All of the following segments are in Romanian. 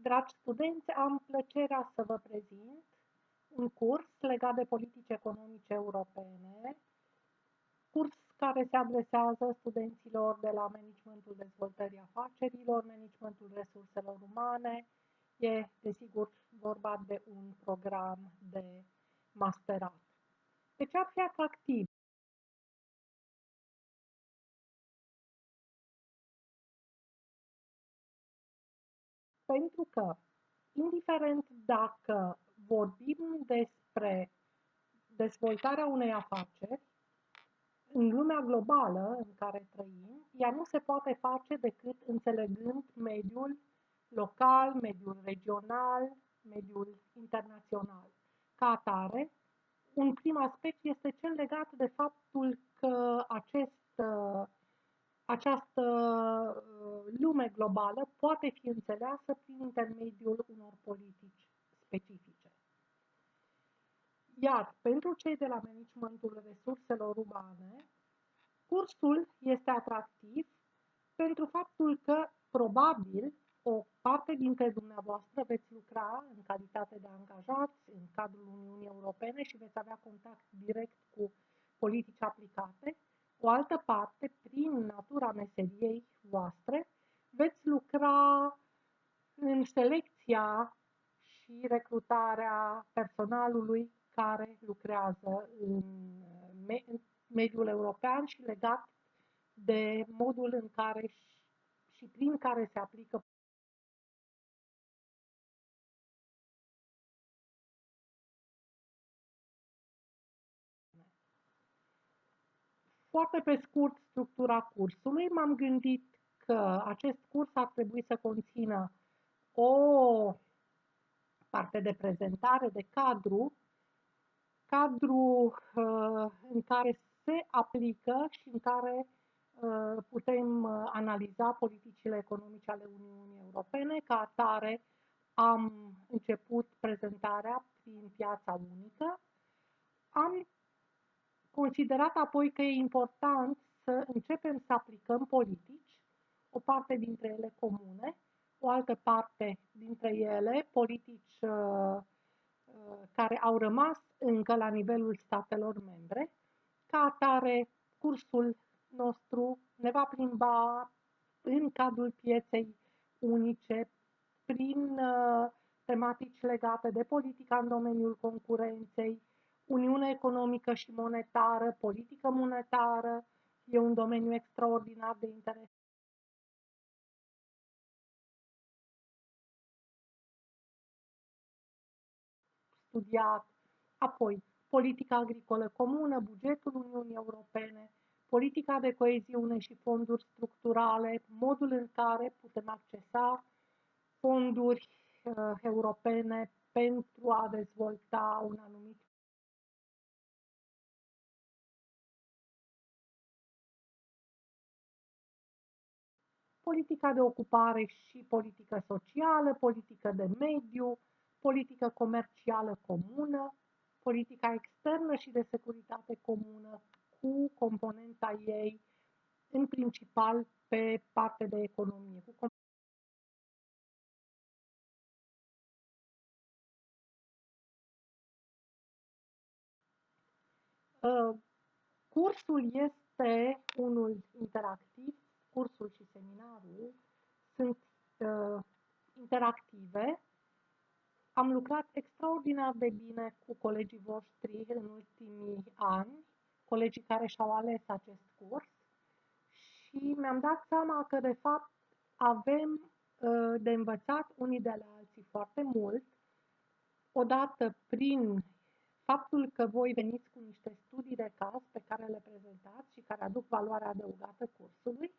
Dragi studenți, am plăcerea să vă prezint un curs legat de politici economice europene, curs care se adresează studenților de la managementul dezvoltării afacerilor, managementul resurselor umane. E, desigur, vorba de un program de masterat. De ce ar fi atractiv? Pentru că, indiferent dacă vorbim despre dezvoltarea unei afaceri, în lumea globală în care trăim, ea nu se poate face decât înțelegând mediul local, mediul regional, mediul internațional. Ca atare, un prim aspect este cel legat de faptul că această lume globală poate fi înțeleasă prin intermediul unor politici specifice. Iar pentru cei de la managementul resurselor umane, cursul este atractiv pentru faptul că, probabil, o parte dintre dumneavoastră veți lucra în calitate de angajați în cadrul Uniunii Europene și veți avea contact direct cu politici aplicate. O altă parte, prin natura meseriei voastre, veți lucra în selecția și recrutarea personalului care lucrează în mediul european și legat de modul în care și prin care se aplică. Foarte pe scurt, structura cursului. M-am gândit că acest curs ar trebui să conțină o parte de prezentare, de cadru în care se aplică și în care putem analiza politicile economice ale Uniunii Europene. Ca atare, am început prezentarea prin piața unică. Am considerat apoi că e important să începem să aplicăm politici, o parte dintre ele comune, o altă parte dintre ele politici care au rămas încă la nivelul statelor membre. Ca atare, cursul nostru ne va plimba în cadrul pieței unice prin tematici legate de politica în domeniul concurenței, Uniune economică și monetară, politică monetară, e un domeniu extraordinar de interesant. Studiat, apoi politica agricolă comună, bugetul Uniunii Europene, politica de coeziune și fonduri structurale, modul în care putem accesa fonduri europene pentru a dezvolta un anumit politica de ocupare și politică socială, politică de mediu, politică comercială comună, politica externă și de securitate comună, cu componenta ei, în principal, pe parte de economie. Cursul este unul interactiv, cursul și seminarul sunt interactive. Am lucrat extraordinar de bine cu colegii voștri în ultimii ani, colegii care și-au ales acest curs și mi-am dat seama că, de fapt, avem de învățat unii de la alții foarte mult, odată prin faptul că voi veniți cu niște studii de caz pe care le prezentați și care aduc valoarea adăugată cursului,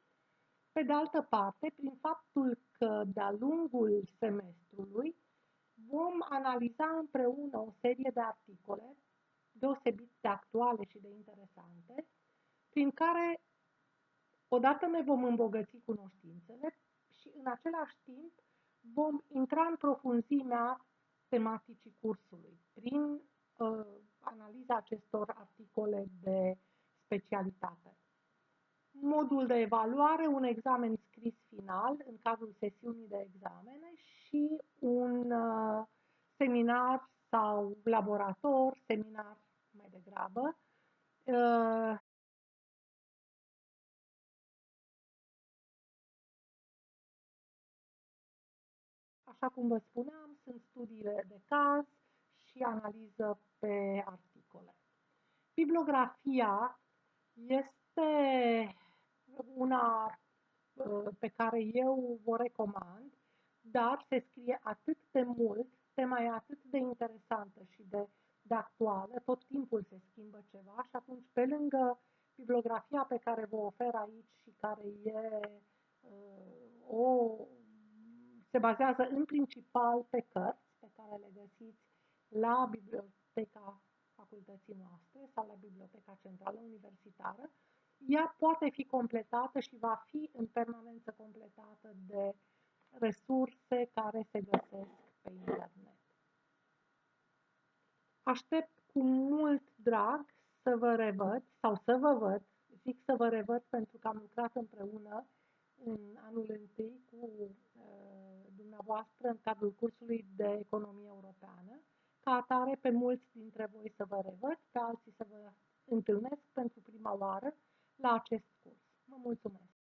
pe de altă parte, prin faptul că de-a lungul semestrului vom analiza împreună o serie de articole deosebit de actuale și de interesante, prin care odată ne vom îmbogăți cunoștințele și în același timp vom intra în profunzimea tematicii cursului prin analiza acestor articole de specialitate. Modul de evaluare, un examen scris final în cadrul sesiunii de examene și un seminar sau laborator, seminar mai degrabă. Așa cum vă spuneam, sunt studiile de caz și analiză pe articole. Bibliografia este una pe care eu o recomand, dar se scrie atât de mult, tema e atât de interesantă și de actuală, tot timpul se schimbă ceva și atunci, pe lângă bibliografia pe care vă ofer aici și care o, se bazează în principal pe cărți pe care le găsiți la biblioteca facultății noastre sau la Biblioteca Centrală Universitară, ea poate fi completată și va fi în permanență completată de resurse care se găsesc pe internet. Aștept cu mult drag să vă revăd sau să vă văd, zic să vă revăd pentru că am lucrat împreună în anul întâi cu dumneavoastră în cadrul cursului de economie europeană. Ca atare, pe mulți dintre voi să vă revăd, pe alții să vă întâlnesc pentru prima oară la acest curs. Vă mulțumesc!